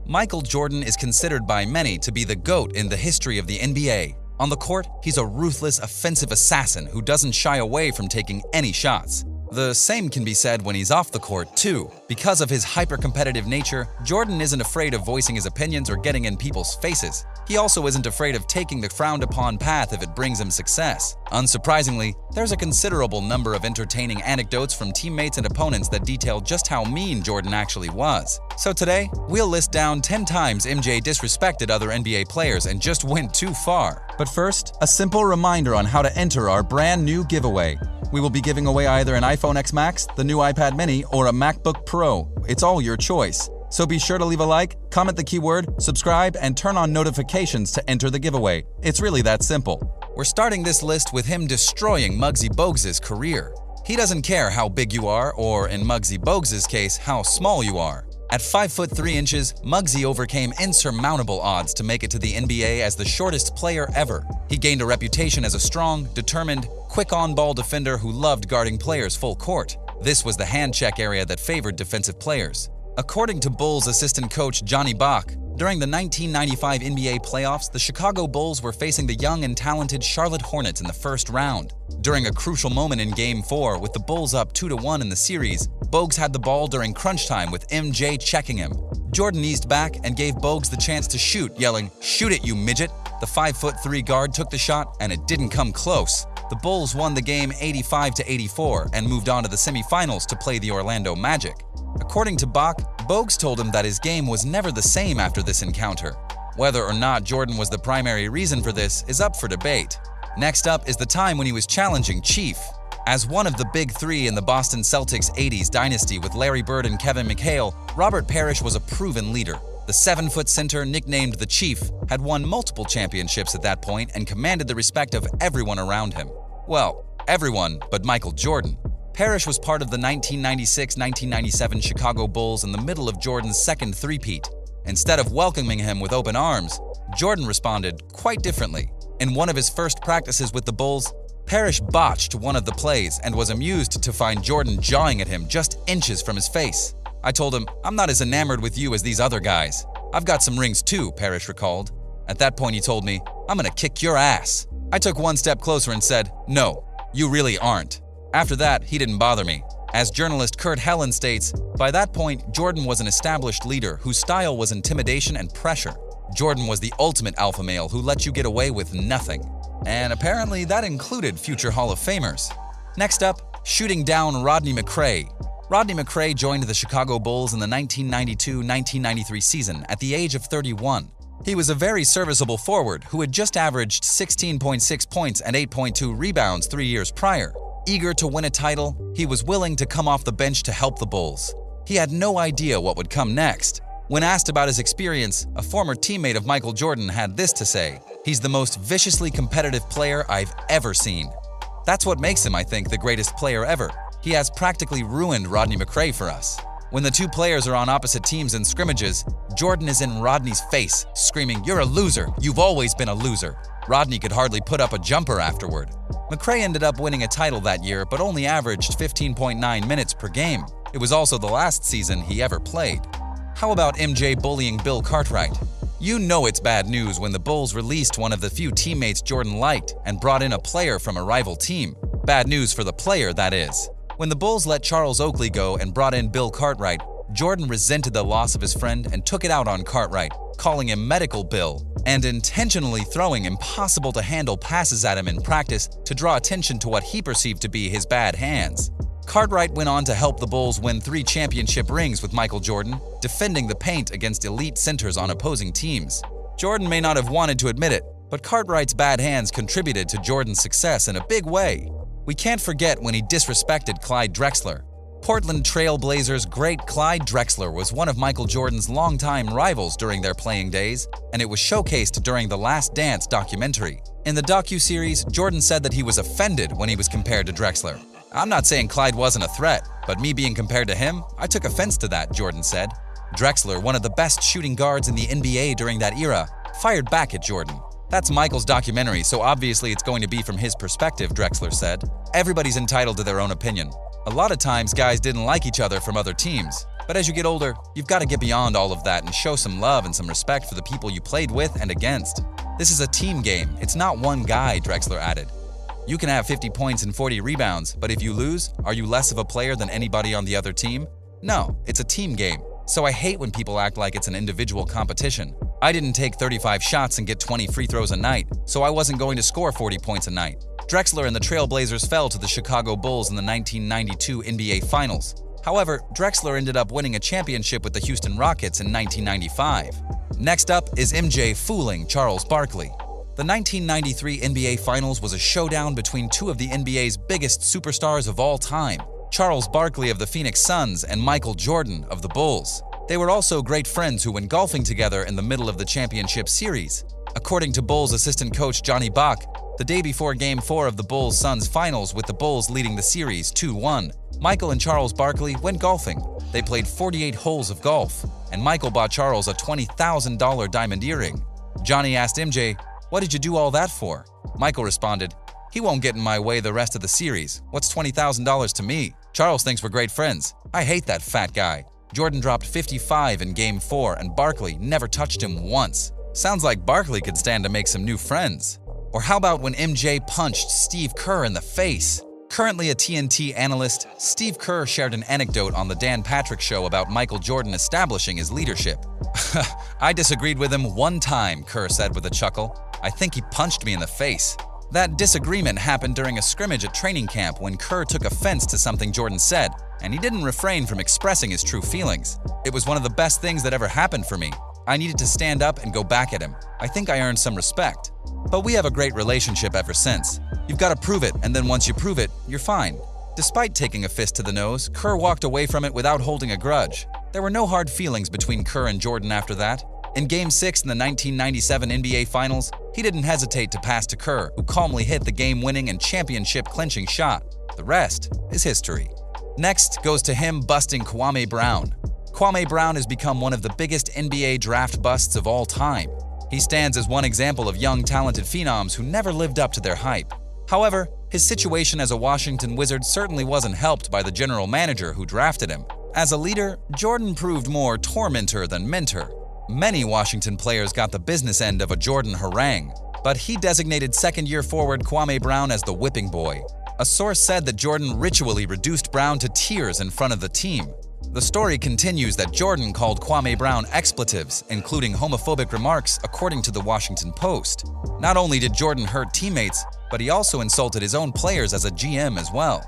Michael Jordan is considered by many to be the GOAT in the history of the NBA. On the court, he's a ruthless, offensive assassin who doesn't shy away from taking any shots. The same can be said when he's off the court, too. Because of his hyper-competitive nature, Jordan isn't afraid of voicing his opinions or getting in people's faces. He also isn't afraid of taking the frowned-upon path if it brings him success. Unsurprisingly, there's a considerable number of entertaining anecdotes from teammates and opponents that detail just how mean Jordan actually was. So today, we'll list down 10 times MJ disrespected other NBA players and just went too far. But first, a simple reminder on how to enter our brand new giveaway. We will be giving away either an iPhone X Max, the new iPad mini, or a MacBook Pro. It's all your choice. So be sure to leave a like, comment the keyword, subscribe, and turn on notifications to enter the giveaway. It's really that simple. We're starting this list with him destroying Muggsy Bogues' career. He doesn't care how big you are, or in Muggsy Bogues' case, how small you are. At 5'3" Muggsy overcame insurmountable odds to make it to the NBA as the shortest player ever. He gained a reputation as a strong, determined, quick on-ball defender who loved guarding players full court. This was the hand-check area that favored defensive players. According to Bulls assistant coach Johnny Bach, during the 1995 NBA playoffs, the Chicago Bulls were facing the young and talented Charlotte Hornets in the first round. During a crucial moment in Game 4, with the Bulls up 2-1 in the series, Bogues had the ball during crunch time with MJ checking him. Jordan eased back and gave Bogues the chance to shoot, yelling, "Shoot it, you midget!" The 5'3" guard took the shot, and it didn't come close. The Bulls won the game 85-84 and moved on to the semifinals to play the Orlando Magic. According to Bach, Bogues told him that his game was never the same after this encounter. Whether or not Jordan was the primary reason for this is up for debate. Next up is the time when he was challenging Chief. As one of the big three in the Boston Celtics 80s dynasty with Larry Bird and Kevin McHale, Robert Parrish was a proven leader. The 7-foot center, nicknamed the Chief, had won multiple championships at that point and commanded the respect of everyone around him. Well, everyone but Michael Jordan. Parrish was part of the 1996-1997 Chicago Bulls in the middle of Jordan's second three-peat. Instead of welcoming him with open arms, Jordan responded quite differently. In one of his first practices with the Bulls, Parrish botched one of the plays and was amused to find Jordan jawing at him just inches from his face. "I told him, I'm not as enamored with you as these other guys. I've got some rings too," Parrish recalled. At that point he told me, "I'm gonna kick your ass." I took one step closer and said, "No, you really aren't." After that, he didn't bother me. As journalist Kurt Helen states, by that point, Jordan was an established leader whose style was intimidation and pressure. Jordan was the ultimate alpha male who let you get away with nothing. And apparently that included future Hall of Famers. Next up, shooting down Rodney McRae. Rodney McRae joined the Chicago Bulls in the 1992-1993 season at the age of 31. He was a very serviceable forward who had just averaged 16.6 points and 8.2 rebounds 3 years prior. Eager to win a title, he was willing to come off the bench to help the Bulls. He had no idea what would come next. When asked about his experience, a former teammate of Michael Jordan had this to say, "He's the most viciously competitive player I've ever seen." That's what makes him, I think, the greatest player ever. He has practically ruined Rodney McRae for us. When the two players are on opposite teams in scrimmages, Jordan is in Rodney's face, screaming, "You're a loser. You've always been a loser." Rodney could hardly put up a jumper afterward. McRae ended up winning a title that year, but only averaged 15.9 minutes per game. It was also the last season he ever played. How about MJ bullying Bill Cartwright? You know it's bad news when the Bulls released one of the few teammates Jordan liked and brought in a player from a rival team. Bad news for the player, that is. When the Bulls let Charles Oakley go and brought in Bill Cartwright, Jordan resented the loss of his friend and took it out on Cartwright, calling him Medical Bill, and intentionally throwing impossible-to-handle passes at him in practice to draw attention to what he perceived to be his bad hands. Cartwright went on to help the Bulls win 3 championship rings with Michael Jordan, defending the paint against elite centers on opposing teams. Jordan may not have wanted to admit it, but Cartwright's bad hands contributed to Jordan's success in a big way. We can't forget when he disrespected Clyde Drexler. Portland Trail Blazers great Clyde Drexler was one of Michael Jordan's longtime rivals during their playing days, and it was showcased during The Last Dance documentary. In the docuseries, Jordan said that he was offended when he was compared to Drexler. "I'm not saying Clyde wasn't a threat, but me being compared to him, I took offense to that," Jordan said. Drexler, one of the best shooting guards in the NBA during that era, fired back at Jordan. "That's Michael's documentary, so obviously it's going to be from his perspective," Drexler said. "Everybody's entitled to their own opinion. A lot of times guys didn't like each other from other teams. But as you get older, you've got to get beyond all of that and show some love and some respect for the people you played with and against. This is a team game. It's not one guy, Drexler added. You can have 50 points and 40 rebounds, but if you lose, are you less of a player than anybody on the other team? No, it's a team game. So I hate when people act like it's an individual competition. I didn't take 35 shots and get 20 free throws a night, so I wasn't going to score 40 points a night. Drexler and the Trailblazers fell to the Chicago Bulls in the 1992 NBA Finals. However, Drexler ended up winning a championship with the Houston Rockets in 1995. Next up is MJ fooling Charles Barkley. The 1993 NBA Finals was a showdown between two of the NBA's biggest superstars of all time, Charles Barkley of the Phoenix Suns and Michael Jordan of the Bulls. They were also great friends who went golfing together in the middle of the championship series. According to Bulls assistant coach Johnny Bach, the day before Game 4 of the Bulls-Suns Finals with the Bulls leading the series 2-1, Michael and Charles Barkley went golfing. They played 48 holes of golf, and Michael bought Charles a $20,000 diamond earring. Johnny asked MJ, "What did you do all that for?" Michael responded, "He won't get in my way the rest of the series. What's $20,000 to me? Charles thinks we're great friends. I hate that fat guy." Jordan dropped 55 in Game 4 and Barkley never touched him once. Sounds like Barkley could stand to make some new friends. Or how about when MJ punched Steve Kerr in the face? Currently a TNT analyst, Steve Kerr shared an anecdote on the Dan Patrick Show about Michael Jordan establishing his leadership. "I disagreed with him one time," Kerr said with a chuckle. "I think he punched me in the face." That disagreement happened during a scrimmage at training camp when Kerr took offense to something Jordan said, and he didn't refrain from expressing his true feelings. "It was one of the best things that ever happened for me. I needed to stand up and go back at him. I think I earned some respect. But we have a great relationship ever since. You've got to prove it, and then once you prove it, you're fine." Despite taking a fist to the nose, Kerr walked away from it without holding a grudge. There were no hard feelings between Kerr and Jordan after that. In Game 6 in the 1997 NBA Finals, he didn't hesitate to pass to Kerr, who calmly hit the game-winning and championship-clinching shot. The rest is history. Next goes to him busting Kwame Brown. Kwame Brown has become one of the biggest NBA draft busts of all time. He stands as one example of young, talented phenoms who never lived up to their hype. However, his situation as a Washington Wizard certainly wasn't helped by the general manager who drafted him. As a leader, Jordan proved more tormentor than mentor. Many Washington players got the business end of a Jordan harangue, but he designated second-year forward Kwame Brown as the whipping boy. A source said that Jordan ritually reduced Brown to tears in front of the team. The story continues that Jordan called Kwame Brown expletives, including homophobic remarks, according to the Washington Post. Not only did Jordan hurt teammates, but he also insulted his own players as a GM as well.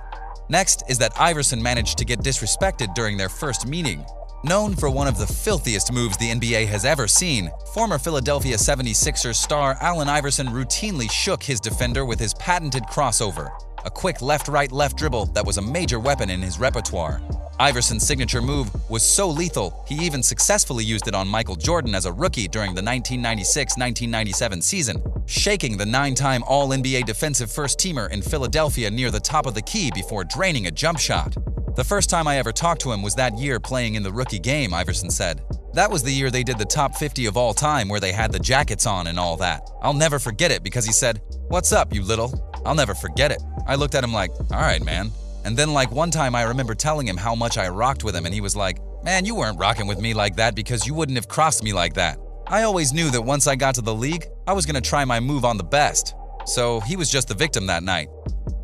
Next is that Iverson managed to get disrespected during their first meeting. Known for one of the filthiest moves the NBA has ever seen, former Philadelphia 76ers star Allen Iverson routinely shook his defender with his patented crossover, a quick left-right-left dribble that was a major weapon in his repertoire. Iverson's signature move was so lethal, he even successfully used it on Michael Jordan as a rookie during the 1996-1997 season, shaking the 9-time All-NBA defensive first-teamer in Philadelphia near the top of the key before draining a jump shot. "The first time I ever talked to him was that year playing in the rookie game," Iverson said. "That was the year they did the top 50 of all time where they had the jackets on and all that. I'll never forget it because he said, 'What's up, you little?' I'll never forget it. I looked at him like, 'All right, man.' And then one time I remember telling him how much I rocked with him and he was like, 'Man, you weren't rocking with me like that because you wouldn't have crossed me like that.' I always knew that once I got to the league, I was going to try my move on the best. So he was just the victim that night."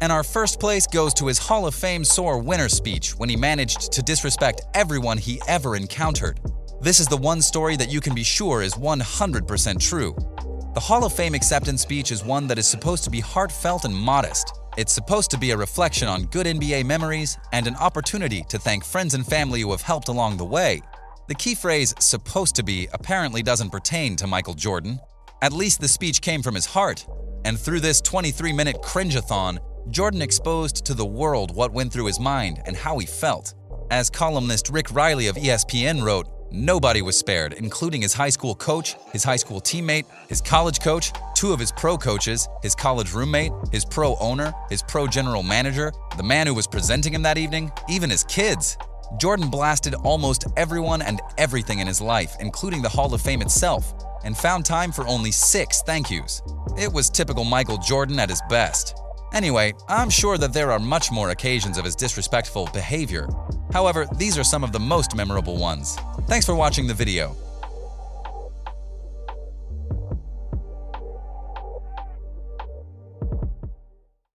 And our first place goes to his Hall of Fame sore winner speech when he managed to disrespect everyone he ever encountered. This is the one story that you can be sure is 100% true. The Hall of Fame acceptance speech is one that is supposed to be heartfelt and modest. It's supposed to be a reflection on good NBA memories and an opportunity to thank friends and family who have helped along the way. The key phrase, "supposed to be," apparently doesn't pertain to Michael Jordan. At least the speech came from his heart. And through this 23-minute cringe-a-thon, Jordan exposed to the world what went through his mind and how he felt. As columnist Rick Riley of ESPN wrote, "Nobody was spared, including his high school coach, his high school teammate, his college coach, two of his pro coaches, his college roommate, his pro owner, his pro general manager, the man who was presenting him that evening, even his kids." Jordan blasted almost everyone and everything in his life, including the Hall of Fame itself, and found time for only 6 thank yous. It was typical Michael Jordan at his best. Anyway, I'm sure that there are much more occasions of his disrespectful behavior. However, these are some of the most memorable ones. Thanks for watching the video.